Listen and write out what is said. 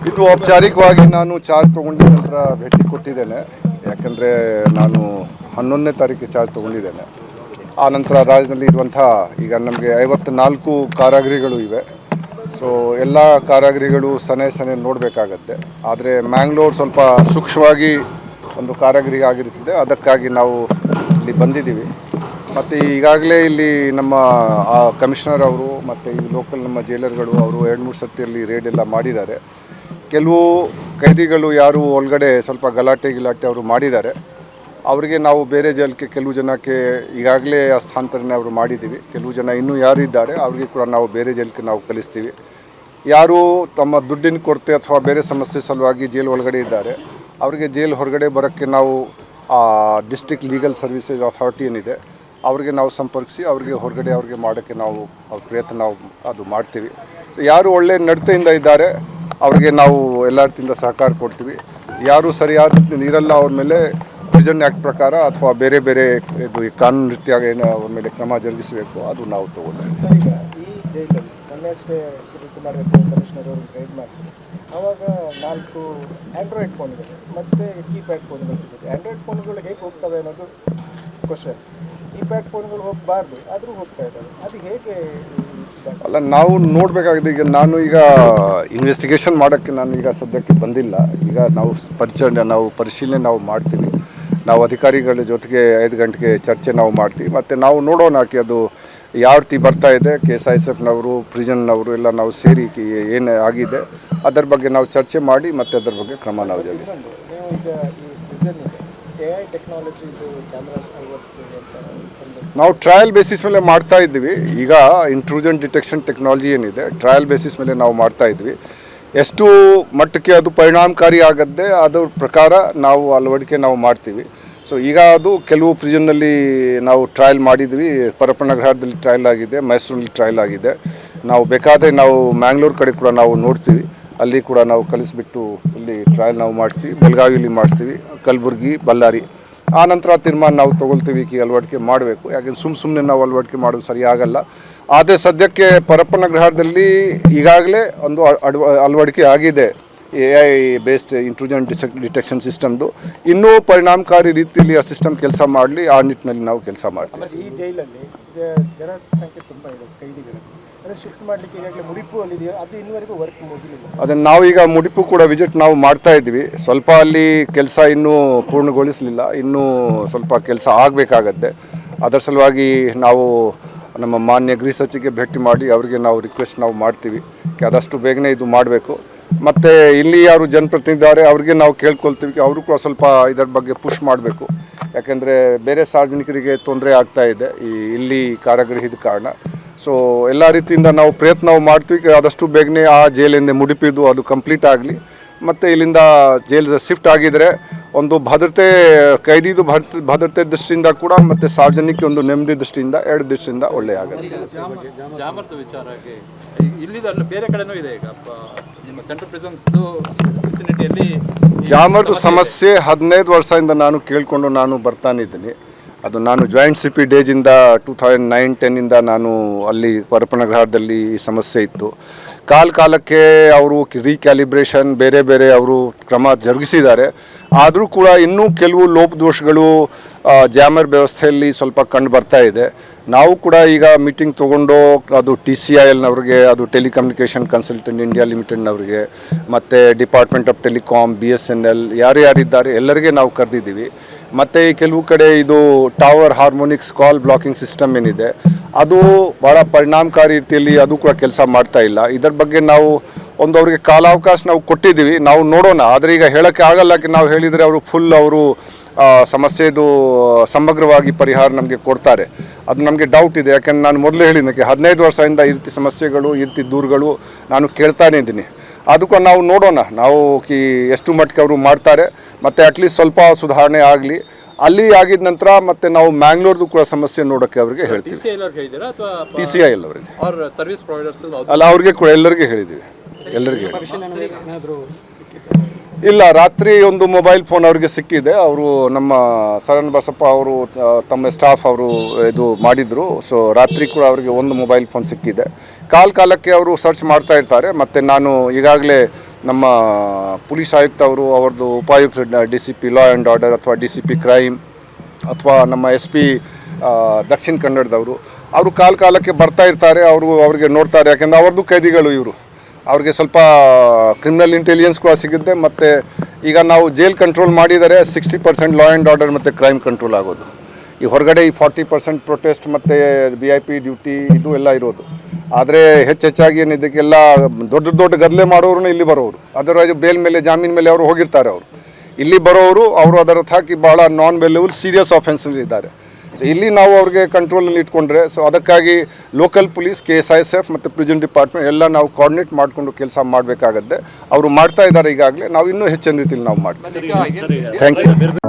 ಇದು ಔಪಚಾರಿಕವಾಗಿ ನಾನು ಚಾರ್ಜ್ ತೊಗೊಂಡ ನಂತರ ಭೇಟಿ ಕೊಟ್ಟಿದ್ದೇನೆ. ಯಾಕಂದರೆ ನಾನು 11ನೇ ತಾರೀಕು ಚಾರ್ಜ್ ತೊಗೊಂಡಿದ್ದೇನೆ. ಆ ನಂತರ ರಾಜ್ಯದಲ್ಲಿ ಇರುವಂಥ ಈಗ ನಮಗೆ 54 ಕಾರಾಗೃಹಗಳು ಇವೆ. ಸೊ ಎಲ್ಲ ಕಾರಾಗೃಹಗಳು ಸನೆ ನೋಡಬೇಕಾಗತ್ತೆ. ಆದರೆ ಮ್ಯಾಂಗ್ಳೂರು ಸ್ವಲ್ಪ ಸೂಕ್ಷ್ಮವಾಗಿ ಒಂದು ಕಾರಾಗೃಹ ಆಗಿರುತ್ತದೆ. ಅದಕ್ಕಾಗಿ ನಾವು ಇಲ್ಲಿ ಬಂದಿದ್ದೀವಿ. ಮತ್ತು ಈಗಾಗಲೇ ಇಲ್ಲಿ ನಮ್ಮ ಕಮಿಷನರ್ ಅವರು ಮತ್ತು ಈ ಲೋಕಲ್ ನಮ್ಮ ಜೈಲರ್ಗಳು ಅವರು 2-3 ಸರ್ತಿಯಲ್ಲಿ ರೇಡ್ ಎಲ್ಲ ಮಾಡಿದ್ದಾರೆ. ಕೆಲವು ಕೈದಿಗಳು ಯಾರು ಒಳಗಡೆ ಸ್ವಲ್ಪ ಗಲಾಟೆ ಅವರು ಮಾಡಿದ್ದಾರೆ, ಅವರಿಗೆ ನಾವು ಬೇರೆ ಜೈಲಿಗೆ ಕೆಲವು ಜನಕ್ಕೆ ಈಗಾಗಲೇ ಹಸ್ತಾಂತರನೇ ಅವರು ಮಾಡಿದ್ದೀವಿ. ಕೆಲವು ಜನ ಇನ್ನೂ ಯಾರು ಇದ್ದಾರೆ ಅವರಿಗೆ ಕೂಡ ನಾವು ಬೇರೆ ಜೈಲಿಗೆ ನಾವು ಕಳಿಸ್ತೀವಿ. ಯಾರು ತಮ್ಮ ದುಡ್ಡಿನ ಕೊರತೆ ಅಥವಾ ಬೇರೆ ಸಮಸ್ಯೆ ಸಲುವಾಗಿ ಜೈಲು ಒಳಗಡೆ ಇದ್ದಾರೆ ಅವರಿಗೆ ಜೈಲು ಹೊರಗಡೆ ಬರೋಕ್ಕೆ ನಾವು ಡಿಸ್ಟ್ರಿಕ್ಟ್ ಲೀಗಲ್ ಸರ್ವಿಸಸ್ ಅಥಾರಿಟಿ ಏನಿದೆ ಅವ್ರಿಗೆ ನಾವು ಸಂಪರ್ಕಿಸಿ ಹೊರಗಡೆ ಅವ್ರಿಗೆ ಮಾಡೋಕ್ಕೆ ನಾವು ಪ್ರಯತ್ನ ನಾವು ಅದು ಮಾಡ್ತೀವಿ. ಯಾರು ಒಳ್ಳೆ ನಡತೆಯಿಂದ ಇದ್ದಾರೆ ಅವ್ರಿಗೆ ನಾವು ಎಲ್ಲ ರೀತಿಯಿಂದ ಸಹಕಾರ ಕೊಡ್ತೀವಿ. ಯಾರು ಸರಿಯಾದ ನೀರಲ್ಲ ಅವ್ರ ಮೇಲೆ ಪ್ರಿಸನ್ ಆ್ಯಕ್ಟ್ ಪ್ರಕಾರ ಅಥವಾ ಬೇರೆ ಇದು ಕಾನೂನು ರೀತಿಯಾಗಿ ಏನು ಅವ್ರ ಮೇಲೆ ಕ್ರಮ ಜರುಗಿಸಬೇಕು ಅದು ನಾವು ತಗೊಂಡು ಈ ಜೈಲಲ್ಲಿ ಮೊನ್ನೆಷ್ಟೇ ಶಿವಕುಮಾರ್ ಕಮಿಷನರ್ ಅವರು ಗೈಡ್ ಮಾಡ್ತಾರೆ. ಆವಾಗ 4 ಆ್ಯಂಡ್ರಾಯ್ಡ್ ಫೋನ್ಗಳು ಮತ್ತು ಕೀಪ್ಯಾಡ್ ಫೋನ್ಗಳು ಸಿಗುತ್ತೆ. ಆ್ಯಂಡ್ರಾಯ್ಡ್ ಫೋನ್ಗಳು ಹೇಗೆ ಹೋಗ್ತವೆ ಅನ್ನೋದು ಕ್ವಶನ್. ಕೀಪ್ಯಾಡ್ ಫೋನ್ಗಳು ಹೋಗಬಾರ್ದು ಆದರೂ ಹೋಗ್ತಾ ಇದ್ದಾವೆ. ಅದು ಹೇಗೆ ಅಲ್ಲ, ನಾವು ನೋಡಬೇಕಾಗಿದೆ. ಈಗ ನಾನು ಇನ್ವೆಸ್ಟಿಗೇಷನ್ ಮಾಡೋಕ್ಕೆ ನಾನು ಈಗ ಸದ್ಯಕ್ಕೆ ಬಂದಿಲ್ಲ. ಈಗ ನಾವು ಪರಿಶೀಲನೆ ನಾವು ಮಾಡ್ತೀವಿ. ನಾವು ಅಧಿಕಾರಿಗಳ ಜೊತೆಗೆ 5 ಗಂಟೆಗೆ ಚರ್ಚೆ ನಾವು ಮಾಡ್ತೀವಿ. ಮತ್ತು ನಾವು ನೋಡೋಣ ಅದು ಯಾವ ರೀತಿ ಬರ್ತಾ ಇದೆ. KSISFನವರು ಪ್ರಿಸನ್ನವರು ಎಲ್ಲ ನಾವು ಸೇರಿ ಏನು ಆಗಿದೆ ಅದರ ಬಗ್ಗೆ ನಾವು ಚರ್ಚೆ ಮಾಡಿ ಮತ್ತು ಅದರ ಬಗ್ಗೆ ಕ್ರಮ ನಾವು ಜರುಗಿಸ್ತೀವಿ. ನಾವು ಟ್ರಯಲ್ ಬೇಸಿಸ್ ಮೇಲೆ ಮಾಡ್ತಾ ಇದ್ವಿ. ಈಗ ಇಂಟ್ರೂಷನ್ ಡಿಟೆಕ್ಷನ್ ಟೆಕ್ನಾಲಜಿ ಏನಿದೆ ಟ್ರಯಲ್ ಬೇಸಿಸ್ ಮೇಲೆ ನಾವು ಮಾಡ್ತಾ ಇದ್ವಿ. ಎಷ್ಟು ಮಟ್ಟಕ್ಕೆ ಅದು ಪರಿಣಾಮಕಾರಿ ಆಗತ್ತೆ ಅದರ ಪ್ರಕಾರ ನಾವು ಅಳವಡಿಕೆ ನಾವು ಮಾಡ್ತೀವಿ. ಸೊ ಈಗ ಅದು ಕೆಲವು ಪ್ರಿಸನ್ನಲ್ಲಿ ನಾವು ಟ್ರಯಲ್ ಮಾಡಿದ್ವಿ. ಪರಪ್ಪನಗರದಲ್ಲಿ ಟ್ರಯಲ್ ಆಗಿದೆ, ಮೈಸೂರಲ್ಲಿ ಟ್ರಯಲ್ ಆಗಿದೆ. ನಾವು ಬೇಕಾದರೆ ನಾವು ಮ್ಯಾಂಗ್ಳೂರು ಕಡೆ ಕೂಡ ನಾವು ನೋಡ್ತೀವಿ. ಅಲ್ಲಿ ಕೂಡ ನಾವು ಕಳಿಸ್ಬಿಟ್ಟು ಇಲ್ಲಿ ಟ್ರಯಲ್ ನಾವು ಮಾಡಿಸ್ತೀವಿ. ಬೆಳಗಾವಿಯಲ್ಲಿ ಮಾಡಿಸ್ತೀವಿ, ಕಲಬುರಗಿ, ಬಳ್ಳಾರಿ. ಆ ನಂತರ ತೀರ್ಮಾನ ನಾವು ತೊಗೊಳ್ತೀವಿ ಅಳವಡಿಕೆ ಮಾಡಬೇಕು. ಯಾಕೆಂದ್ರೆ ಸುಮ್ಮನೆ ನಾವು ಅಳವಡಿಕೆ ಮಾಡೋದು ಸರಿಯಾಗಲ್ಲ. ಆದರೆ ಸದ್ಯಕ್ಕೆ ಪರಪ್ಪನಗರದಲ್ಲಿ ಈಗಾಗಲೇ ಒಂದು ಅಳವಡಿಕೆ ಆಗಿದೆ AI ಬೇಸ್ಡ್ ಇಂಟ್ರೂಷನ್ ಡಿಟೆಕ್ಷನ್ ಸಿಸ್ಟಮ್ದು. ಇನ್ನೂ ಪರಿಣಾಮಕಾರಿ ರೀತಿಯಲ್ಲಿ ಆ ಸಿಸ್ಟಮ್ ಕೆಲಸ ಮಾಡಲಿ, ಆ ನಿಟ್ಟಿನಲ್ಲಿ ನಾವು ಕೆಲಸ ಮಾಡ್ತೀವಿ. ಈ ಜೈಲಲ್ಲಿ ಜನರ ಸಂಖ್ಯೆ ತುಂಬ ಇದೆ, ಕೈದಿಗಳು. ಅಂದರೆ ಶಿಫ್ಟ್ ಮಾಡಲಿಕ್ಕೆ ಈಗಾಗಲೇ ಮುಡಿಪು ಅಲ್ಲಿದೆಯೋ ಅದು ಇನ್ನುವರೆಗೂ ವರ್ಕ್ ಮುಗಿಲಿಲ್ಲ. ಅದನ್ನು ನಾವೀಗ ಮುಡಿಪು ಕೂಡ ವಿಸಿಟ್ ನಾವು ಮಾಡ್ತಾ ಇದ್ವಿ. ಸ್ವಲ್ಪ ಅಲ್ಲಿ ಕೆಲಸ ಇನ್ನೂ ಪೂರ್ಣಗೊಳಿಸಲಿಲ್ಲ, ಇನ್ನೂ ಸ್ವಲ್ಪ ಕೆಲಸ ಆಗಬೇಕಾಗತ್ತೆ. ಅದರ ಸಲುವಾಗಿ ನಾವು ನಮ್ಮ ಮಾನ್ಯ ಗೃಹ ಸಚಿವರಿಗೆ ಭೇಟಿ ಮಾಡಿ ಅವರಿಗೆ ನಾವು ರಿಕ್ವೆಸ್ಟ್ ನಾವು ಮಾಡ್ತೀವಿ ಆದಷ್ಟು ಬೇಗನೆ ಇದು ಮಾಡಬೇಕು. ಮತ್ತು ಇಲ್ಲಿ ಯಾರು ಜನಪ್ರತಿನಿಧಿದ್ದಾರೆ ಅವ್ರಿಗೆ ನಾವು ಕೇಳ್ಕೊಳ್ತೀವಿ ಅವರು ಕೂಡ ಸ್ವಲ್ಪ ಇದರ ಬಗ್ಗೆ ಪುಷ್ ಮಾಡಬೇಕು. ಯಾಕೆಂದರೆ ಬೇರೆ ಸಾರ್ವಜನಿಕರಿಗೆ ತೊಂದರೆ ಆಗ್ತಾ ಇದೆ ಇಲ್ಲಿ ಕಾರಾಗೃಹದ ಕಾರಣ. ಸೊ ಎಲ್ಲ ರೀತಿಯಿಂದ ನಾವು ಪ್ರಯತ್ನ ಮಾಡ್ತೀವಿ ಆದಷ್ಟು ಬೇಗನೆ ಆ ಜೈಲಿಂದ ಮುಡಿಪಿದ್ದು ಅದು ಕಂಪ್ಲೀಟ್ ಆಗಲಿ. ಮತ್ತು ಇಲ್ಲಿಂದ ಜೈಲು ಶಿಫ್ಟ್ ಆಗಿದರೆ ಒಂದು ಭದ್ರತೆ ಕೈದಿದು ಭದ್ರತೆ ದೃಷ್ಟಿಯಿಂದ ಕೂಡ ಮತ್ತು ಸಾರ್ವಜನಿಕ ಒಂದು ನೆಮ್ಮದಿ ದೃಷ್ಟಿಯಿಂದ 2 ದೃಷ್ಟಿಯಿಂದ ಒಳ್ಳೆಯ ಆಗುತ್ತೆ. ಜಾಮರ್ದು ಸಮಸ್ಯೆ 15 ವರ್ಷದಿಂದ ನಾನು ಕೇಳಿಕೊಂಡು ನಾನು ಬರ್ತಾನಿದ್ದೀನಿ. ಅದು ನಾನು ಜಾಯಿಂಟ್ CP ಡೇಜಿಂದ 2009-10 ನಾನು ಅಲ್ಲಿ ಪರಪ್ಪನಗರದಲ್ಲಿ ಈ ಸಮಸ್ಯೆ ಇತ್ತು. ಕಾಲಕ್ಕೆ ಅವರು ರೀಕ್ಯಾಲಿಬ್ರೇಷನ್ ಬೇರೆ ಅವರು ಕ್ರಮ ಜರುಗಿಸಿದ್ದಾರೆ. ಆದರೂ ಕೂಡ ಇನ್ನೂ ಕೆಲವು ಲೋಪದೋಷಗಳು ಜಾಮರ್ ವ್ಯವಸ್ಥೆಯಲ್ಲಿ ಸ್ವಲ್ಪ ಕಂಡು ಬರ್ತಾ ಇದೆ. ನಾವು ಕೂಡ ಈಗ ಮೀಟಿಂಗ್ ತೊಗೊಂಡು ಅದು TCILನವ್ರಿಗೆ, ಅದು ಟೆಲಿಕಮ್ಯುನಿಕೇಷನ್ ಕನ್ಸಲ್ಟೆಂಟ್ ಇಂಡಿಯಾ ಲಿಮಿಟೆಡ್ನವ್ರಿಗೆ, ಮತ್ತು ಡಿಪಾರ್ಟ್ಮೆಂಟ್ ಆಫ್ ಟೆಲಿಕಾಮ್, BSNL ಯಾರ್ಯಾರಿದ್ದಾರೆ ಎಲ್ಲರಿಗೆ ನಾವು ಕರೆದಿದ್ದೀವಿ. ಮತ್ತು ಕೆಲವು ಕಡೆ ಇದು ಟವರ್ ಹಾರ್ಮೋನಿಕ್ಸ್ ಕಾಲ್ ಬ್ಲಾಕಿಂಗ್ ಸಿಸ್ಟಮ್ ಏನಿದೆ ಅದು ಭಾಳ ಪರಿಣಾಮಕಾರಿ ರೀತಿಯಲ್ಲಿ ಅದು ಕೂಡ ಕೆಲಸ ಮಾಡ್ತಾ ಇಲ್ಲ. ಇದರ ಬಗ್ಗೆ ನಾವು ಅವ್ರಿಗೆ ಕಾಲಾವಕಾಶ ನಾವು ಕೊಟ್ಟಿದ್ದೀವಿ, ನಾವು ನೋಡೋಣ. ಆದರೆ ಈಗ ಹೇಳೋಕ್ಕೆ ಆಗಲ್ಲ. ನಾವು ಹೇಳಿದರೆ ಅವರು ಸಮಸ್ಯೆದು ಸಮಗ್ರವಾಗಿ ಪರಿಹಾರ ನಮಗೆ ಕೊಡ್ತಾರೆ, ಅದು ನಮಗೆ ಡೌಟ್ ಇದೆ. ಯಾಕೆಂದ್ರೆ ನಾನು ಮೊದಲೇ ಹೇಳಿದ್ದಕ್ಕೆ 15 ವರ್ಷದಿಂದ ಈ ರೀತಿ ಸಮಸ್ಯೆಗಳು ಈ ರೀತಿ ದೂರುಗಳು ನಾನು ಕೇಳ್ತಾನೇ ಇದ್ದೀನಿ. ಅದಕ್ಕೂ ನಾವು ನೋಡೋಣ ನಾವು ಎಷ್ಟು ಮಟ್ಟಿಗೆ ಅವರು ಮಾಡ್ತಾರೆ. ಮತ್ತು ಅಟ್ಲೀಸ್ಟ್ ಸ್ವಲ್ಪ ಸುಧಾರಣೆ ಆಗಲಿ. ಅಲ್ಲಿ ಆಗಿದ ನಂತರ ಮತ್ತೆ ನಾವು ಮ್ಯಾಂಗ್ಳೂರ್ದು ಕೂಡ ಸಮಸ್ಯೆ ನೋಡೋಕ್ಕೆ ಅವ್ರಿಗೆ ಹೇಳ್ತೀವಿ. TCIL ಅವರಿಗೆ ಅಲ್ಲ, ಅವ್ರಿಗೆ ಕೂಡ ಎಲ್ಲರಿಗೆ ಹೇಳಿದ್ದೀವಿ. ಇಲ್ಲ, ರಾತ್ರಿ ಒಂದು ಮೊಬೈಲ್ ಫೋನ್ ಅವರಿಗೆ ಸಿಕ್ಕಿದೆ. ಅವರು ನಮ್ಮ ಸರನ್ ಬಸಪ್ಪ ಅವರು ತಮ್ಮ ಸ್ಟಾಫ್ ಅವರು ಇದು ಮಾಡಿದರು. ಸೊ ರಾತ್ರಿ ಕೂಡ ಅವರಿಗೆ ಒಂದು ಮೊಬೈಲ್ ಫೋನ್ ಸಿಕ್ಕಿದೆ. ಕಾಲಕ್ಕೆ ಅವರು ಸರ್ಚ್ ಮಾಡ್ತಾ ಇರ್ತಾರೆ. ಮತ್ತು ನಾನು ಈಗಾಗಲೇ ನಮ್ಮ ಪೊಲೀಸ್ ಆಯುಕ್ತ ಅವರು ಅವ್ರದ್ದು ಉಪಾಯುಕ್ತ D C P law and order ಅಥವಾ ಡಿ ಸಿ ಪಿ ಕ್ರೈಮ್ ಅಥವಾ ನಮ್ಮ ಎಸ್ ಪಿ ದಕ್ಷಿಣ ಕನ್ನಡದವರು ಅವರು ಕಾಲಕ್ಕೆ ಬರ್ತಾ ಇರ್ತಾರೆ. ಅವ್ರಿಗೆ ನೋಡ್ತಾರೆ, ಯಾಕೆಂದರೆ ಅವ್ರದ್ದು ಕೈದಿಗಳು ಇವರು. ಅವ್ರಿಗೆ ಸ್ವಲ್ಪ ಕ್ರಿಮಿನಲ್ ಇಂಟೆಲಿಜೆನ್ಸ್ ಕೂಡ ಸಿಗುತ್ತೆ. ಮತ್ತು ಈಗ ನಾವು ಜೈಲ್ ಕಂಟ್ರೋಲ್ ಮಾಡಿದರೆ 60% ಲಾ ಆ್ಯಂಡ್ ಆರ್ಡರ್ ಮತ್ತು ಕ್ರೈಮ್ ಕಂಟ್ರೋಲ್ ಆಗೋದು. ಈ ಹೊರಗಡೆ ಈ 40% ಪ್ರೊಟೆಸ್ಟ್ ಮತ್ತು VIP ಡ್ಯೂಟಿ ಇದು ಎಲ್ಲ ಇರೋದು. ಆದರೆ ಹೆಚ್ಚಾಗಿ ಏನು ಇದಕ್ಕೆಲ್ಲ ದೊಡ್ಡ ಗದ್ದಲೆ ಮಾಡೋರು ಇಲ್ಲಿ ಬರೋರು. ಅದರ್ವೈಸ್ ಬೇಲ್ ಮೇಲೆ ಜಾಮೀನು ಮೇಲೆ ಅವರು ಹೋಗಿರ್ತಾರೆ. ಇಲ್ಲಿ ಬರೋರು ಅವರು ಅದರ ಹಾಕಿ ಭಾಳ ನಾನ್ ವೆಲ್ಯೂಬಲ್ ಸೀರಿಯಸ್ ಆಫೆನ್ಸಸ್ ಇದ್ದಾರೆ. ಸೊ ಇಲ್ಲಿ ನಾವು ಅವ್ರಿಗೆ ಕಂಟ್ರೋಲಲ್ಲಿ ಇಟ್ಕೊಂಡ್ರೆ, ಸೊ ಅದಕ್ಕಾಗಿ ಲೋಕಲ್ ಪೊಲೀಸ್, KSISF ಮತ್ತು ಪ್ರಿಸನ್ ಡಿಪಾರ್ಟ್ಮೆಂಟ್ ಎಲ್ಲ ನಾವು ಕೋಆರ್ಡಿನೇಟ್ ಮಾಡಿಕೊಂಡು ಕೆಲಸ ಮಾಡಬೇಕಾಗತ್ತೆ. ಅವರು ಮಾಡ್ತಾ ಇದ್ದಾರೆ ಈಗಾಗಲೇ. ನಾವು ಇನ್ನೂ ಹೆಚ್ಚಿನ ರೀತಿಯಲ್ಲಿ ನಾವು ಮಾಡ್ತೀವಿ. Thank you.